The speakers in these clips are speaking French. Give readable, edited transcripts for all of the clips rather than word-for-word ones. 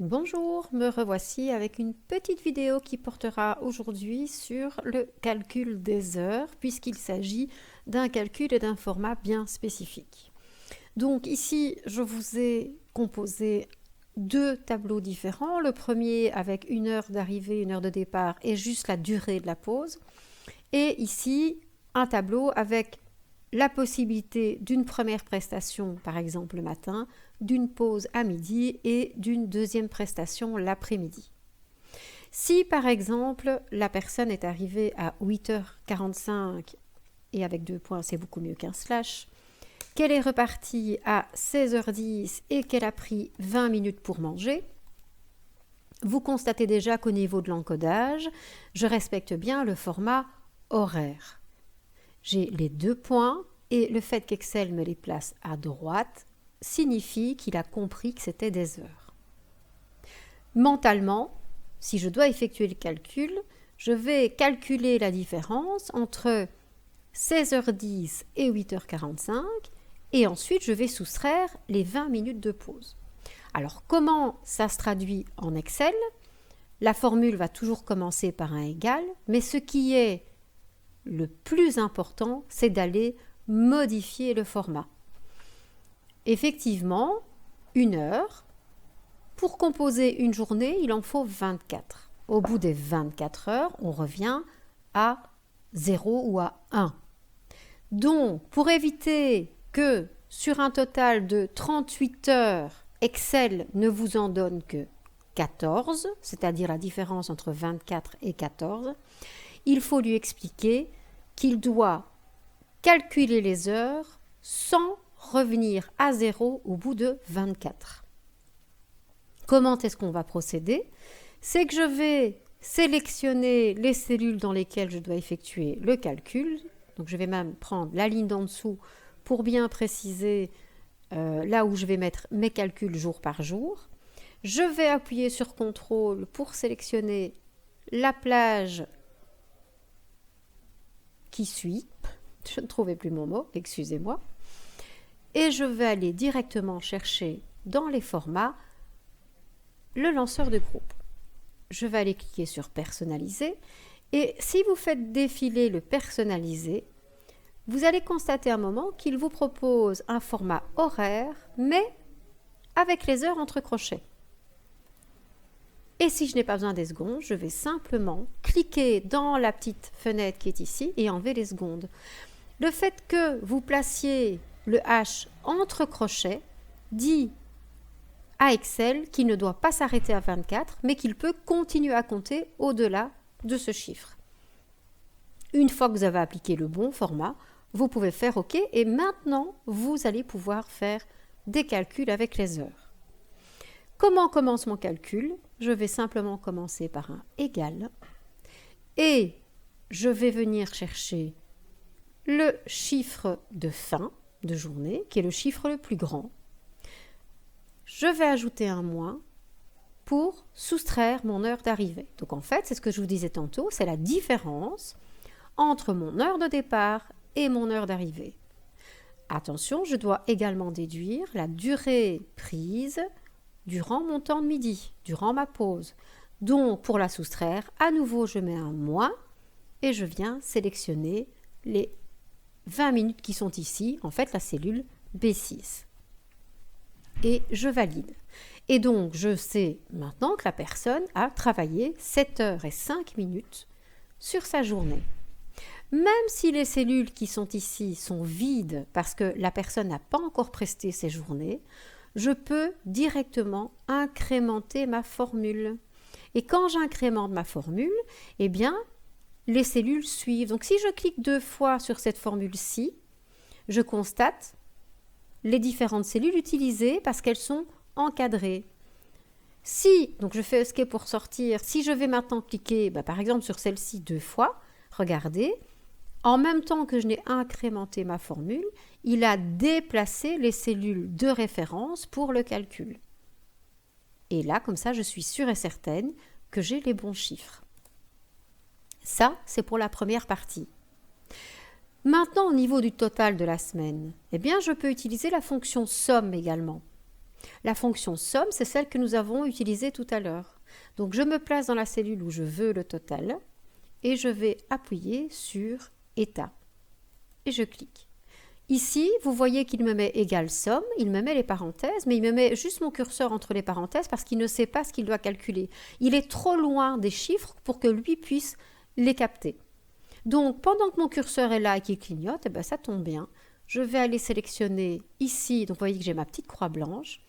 Bonjour, me revoici avec une petite vidéo qui portera aujourd'hui sur le calcul des heures puisqu'il s'agit d'un calcul et d'un format bien spécifique. Donc ici, je vous ai composé deux tableaux différents. Le premier avec une heure d'arrivée, une heure de départ et juste la durée de la pause. Et ici, un tableau avec la possibilité d'une première prestation, par exemple le matin, d'une pause à midi et d'une deuxième prestation l'après-midi. Si par exemple la personne est arrivée à 8h45 et avec 2 points c'est beaucoup mieux qu'un slash, qu'elle est repartie à 16h10 et qu'elle a pris 20 minutes pour manger, vous constatez déjà qu'au niveau de l'encodage, je respecte bien le format horaire. J'ai les 2 points et le fait qu'Excel me les place à droite signifie qu'il a compris que c'était des heures. Mentalement, si je dois effectuer le calcul, je vais calculer la différence entre 16h10 et 8h45 et ensuite je vais soustraire les 20 minutes de pause. Alors comment ça se traduit en Excel? La formule va toujours commencer par un égal, mais ce qui est le plus important, c'est d'aller modifier le format. Effectivement, une heure, pour composer une journée, il en faut 24. Au bout des 24 heures, on revient à 0 ou à 1. Donc, pour éviter que sur un total de 38 heures, Excel ne vous en donne que 14, c'est-à-dire la différence entre 24 et 14, il faut lui expliquer qu'il doit calculer les heures sans revenir à 0 au bout de 24. Comment est-ce qu'on va procéder? C'est que je vais sélectionner les cellules dans lesquelles je dois effectuer le calcul. Donc je vais même prendre la ligne d'en dessous pour bien préciser là où je vais mettre mes calculs jour par jour. Je vais appuyer sur CTRL pour sélectionner la plage qui suit. Je ne trouvais plus mon mot, excusez-moi. Et je vais aller directement chercher dans les formats le lanceur de groupe. Je vais aller cliquer sur personnaliser et si vous faites défiler le personnaliser, vous allez constater à un moment qu'il vous propose un format horaire mais avec les heures entre crochets. Et si je n'ai pas besoin des secondes, je vais simplement cliquer dans la petite fenêtre qui est ici et enlever les secondes. Le fait que vous placiez le H entre crochets dit à Excel qu'il ne doit pas s'arrêter à 24, mais qu'il peut continuer à compter au-delà de ce chiffre. Une fois que vous avez appliqué le bon format, vous pouvez faire OK et maintenant, vous allez pouvoir faire des calculs avec les heures. Comment commence mon calcul? Je vais simplement commencer par un égal et je vais venir chercher le chiffre de fin de journée, qui est le chiffre le plus grand. Je vais ajouter un moins pour soustraire mon heure d'arrivée. Donc en fait, c'est ce que je vous disais tantôt, c'est la différence entre mon heure de départ et mon heure d'arrivée. Attention, je dois également déduire la durée prise durant mon temps de midi, durant ma pause. Donc pour la soustraire, à nouveau, je mets un moins et je viens sélectionner les 20 minutes qui sont ici, en fait la cellule B6. Et je valide. Et donc, je sais maintenant que la personne a travaillé 7 heures et 5 minutes sur sa journée. Même si les cellules qui sont ici sont vides parce que la personne n'a pas encore presté ses journées, je peux directement incrémenter ma formule. Et quand j'incrémente ma formule, eh bien, les cellules suivent. Donc si je clique 2 fois sur cette formule-ci, je constate les différentes cellules utilisées parce qu'elles sont encadrées. Si, donc je fais Escape pour sortir, si je vais maintenant cliquer par exemple sur celle-ci 2 fois, regardez, en même temps que je n'ai incrémenté ma formule, il a déplacé les cellules de référence pour le calcul. Et là, comme ça, je suis sûre et certaine que j'ai les bons chiffres. Ça, c'est pour la première partie. Maintenant, au niveau du total de la semaine, eh bien, je peux utiliser la fonction somme également. La fonction somme, c'est celle que nous avons utilisée tout à l'heure. Donc je me place dans la cellule où je veux le total et je vais appuyer sur état. Et je clique. Ici, vous voyez qu'il me met égal somme, il me met les parenthèses, mais il me met juste mon curseur entre les parenthèses parce qu'il ne sait pas ce qu'il doit calculer. Il est trop loin des chiffres pour que lui puisse les capter. Donc, pendant que mon curseur est là et qu'il clignote, eh ben, ça tombe bien. Je vais aller sélectionner ici, donc vous voyez que j'ai ma petite croix blanche.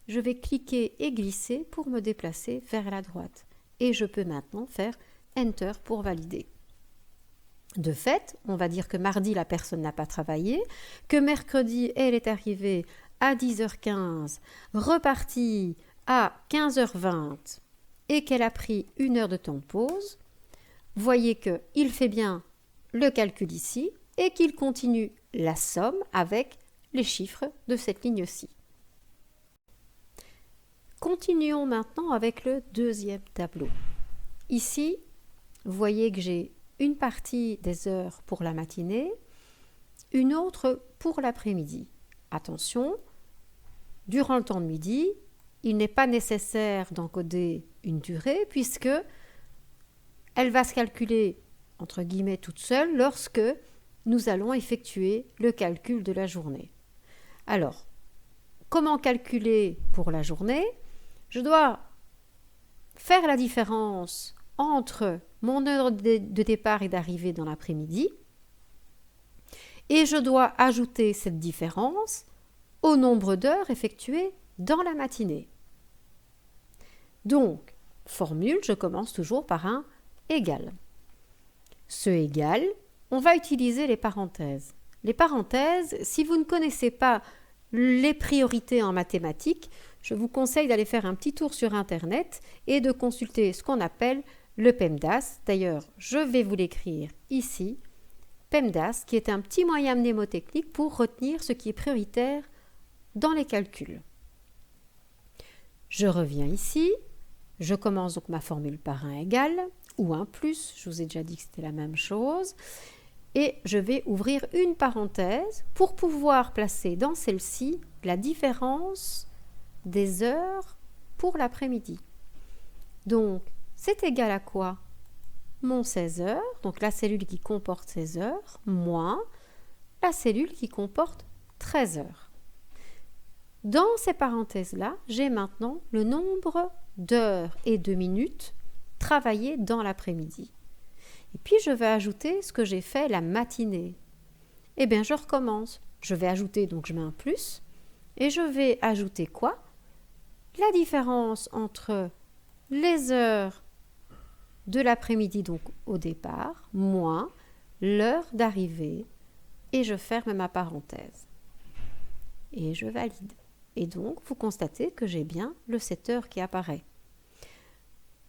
Je vais cliquer et glisser pour me déplacer vers la droite. Et je peux maintenant faire Enter pour valider. De fait, on va dire que mardi, la personne n'a pas travaillé, que mercredi, elle est arrivée à 10h15, repartie à 15h20 et qu'elle a pris 1 heure de temps de pause. Voyez qu'il fait bien le calcul ici et qu'il continue la somme avec les chiffres de cette ligne-ci. Continuons maintenant avec le deuxième tableau. Ici, vous voyez que j'ai une partie des heures pour la matinée, une autre pour l'après-midi. Attention, durant le temps de midi, il n'est pas nécessaire d'encoder une durée puisque elle va se calculer entre guillemets toute seule lorsque nous allons effectuer le calcul de la journée. Alors, comment calculer pour la journée? Je dois faire la différence entre mon heure de départ et d'arrivée dans l'après-midi et je dois ajouter cette différence au nombre d'heures effectuées dans la matinée. Donc, formule, je commence toujours par un égal. Ce égal, on va utiliser les parenthèses. Les parenthèses, si vous ne connaissez pas les priorités en mathématiques, je vous conseille d'aller faire un petit tour sur Internet et de consulter ce qu'on appelle le PEMDAS. D'ailleurs, je vais vous l'écrire ici. PEMDAS, qui est un petit moyen mnémotechnique pour retenir ce qui est prioritaire dans les calculs. Je reviens ici. Je commence donc ma formule par un égal ou un plus. Je vous ai déjà dit que c'était la même chose. Et je vais ouvrir une parenthèse pour pouvoir placer dans celle-ci la différence des heures pour l'après-midi. Donc, c'est égal à quoi? Mon 16 heures, donc la cellule qui comporte 16 heures, moins la cellule qui comporte 13 heures. Dans ces parenthèses-là, j'ai maintenant le nombre d'heures et de minutes travaillées dans l'après-midi. Et puis, je vais ajouter ce que j'ai fait la matinée. Eh bien, je recommence. Je vais ajouter, donc je mets un plus. Et je vais ajouter quoi? La différence entre les heures de l'après-midi, donc au départ, moins l'heure d'arrivée. Et je ferme ma parenthèse. Et je valide. Et donc, vous constatez que j'ai bien le 7 heures qui apparaît.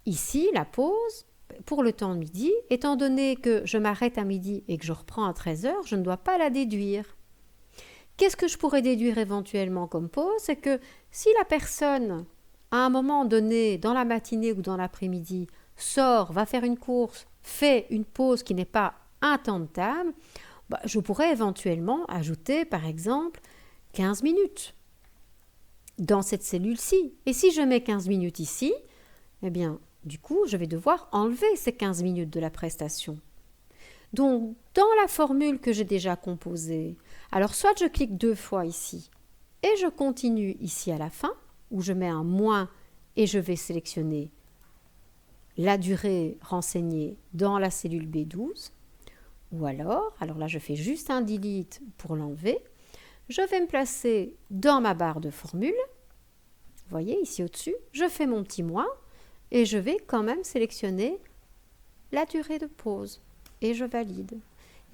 Ici, la pause, pour le temps de midi, étant donné que je m'arrête à midi et que je reprends à 13 heures, je ne dois pas la déduire. Qu'est-ce que je pourrais déduire éventuellement comme pause? C'est que si la personne, à un moment donné, dans la matinée ou dans l'après-midi, sort, va faire une course, fait une pause qui n'est pas un temps de table, je pourrais éventuellement ajouter, par exemple, 15 minutes dans cette cellule-ci. Et si je mets 15 minutes ici, eh bien, du coup, je vais devoir enlever ces 15 minutes de la prestation. Donc, dans la formule que j'ai déjà composée, alors soit je clique 2 fois ici et je continue ici à la fin, où je mets un moins et je vais sélectionner la durée renseignée dans la cellule B12, ou alors là je fais juste un delete pour l'enlever, je vais me placer dans ma barre de formule, vous voyez ici au-dessus, je fais mon petit moins, et je vais quand même sélectionner la durée de pause et je valide.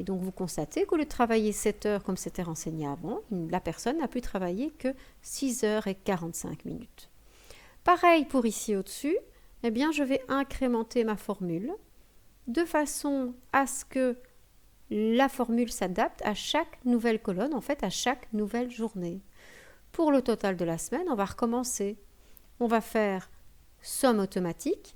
Et donc vous constatez qu'au lieu de travailler 7 heures comme c'était renseigné avant, la personne n'a pu travailler que 6 heures et 45 minutes. Pareil pour ici au-dessus, eh bien je vais incrémenter ma formule de façon à ce que la formule s'adapte à chaque nouvelle colonne, en fait à chaque nouvelle journée. Pour le total de la semaine, on va recommencer. On va faire somme automatique.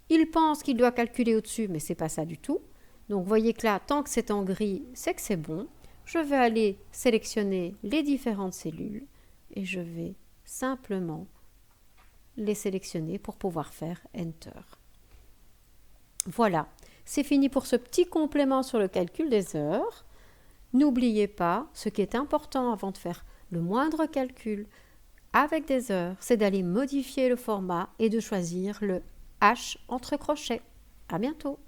Il pense qu'il doit calculer au-dessus, mais ce n'est pas ça du tout. Donc, vous voyez que là, tant que c'est en gris, c'est que c'est bon. Je vais aller sélectionner les différentes cellules et je vais simplement les sélectionner pour pouvoir faire Enter. Voilà, c'est fini pour ce petit complément sur le calcul des heures. N'oubliez pas, ce qui est important avant de faire le moindre calcul avec des heures, c'est d'aller modifier le format et de choisir le H entre crochets. À bientôt!